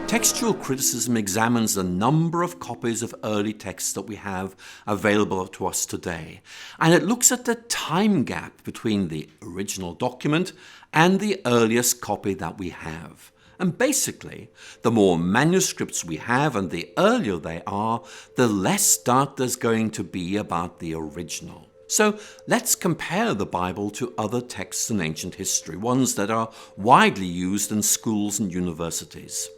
Textual criticism examines the number of copies of early texts that we have available to us today, and it looks at the time gap between the original document and the earliest copy that we have. And basically, the more manuscripts we have and the earlier they are, the less doubt there's going to be about the original. So let's compare the Bible to other texts in ancient history, ones that are widely used in schools and universities.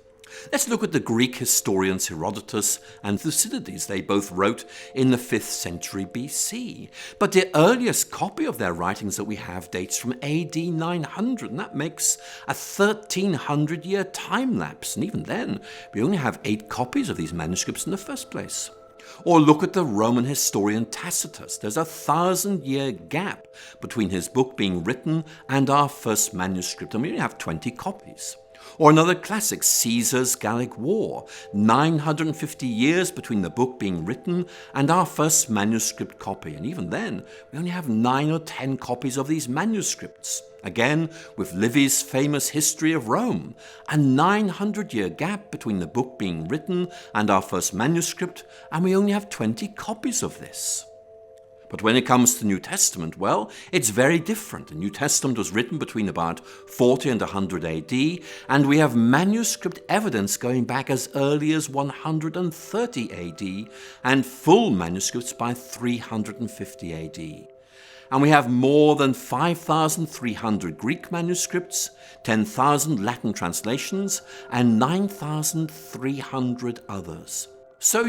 Let's look at the Greek historians Herodotus and Thucydides. They both wrote in the 5th century BC. But the earliest copy of their writings that we have dates from AD 900, and that makes a 1300-year time lapse. And even then, we only have 8 copies of these manuscripts in the first place. Or look at the Roman historian Tacitus. There's a 1,000-year gap between his book being written and our first manuscript, and we only have 20 copies. Or another classic, Caesar's Gallic War, 950 years between the book being written and our first manuscript copy. And even then, we only have 9 or 10 copies of these manuscripts. Again, with Livy's famous History of Rome, a 900-year gap between the book being written and our first manuscript, and we only have 20 copies of this. But when it comes to the New Testament, well, it's very different. The New Testament was written between about 40 and 100 AD, and we have manuscript evidence going back as early as 130 AD, and full manuscripts by 350 AD. And we have more than 5,300 Greek manuscripts, 10,000 Latin translations, and 9,300 others. So,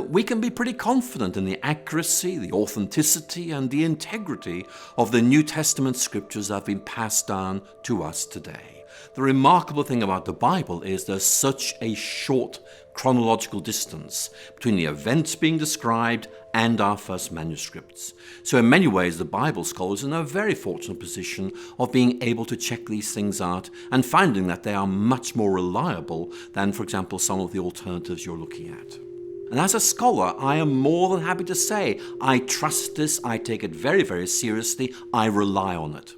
we can be pretty confident in the accuracy, the authenticity, and the integrity of the New Testament scriptures that have been passed down to us today. The remarkable thing about the Bible is there's such a short chronological distance between the events being described and our first manuscripts. So in many ways, the Bible scholars are in a very fortunate position of being able to check these things out and finding that they are much more reliable than, for example, some of the alternatives you're looking at. And as a scholar, I am more than happy to say I trust this, I take it very, very seriously, I rely on it.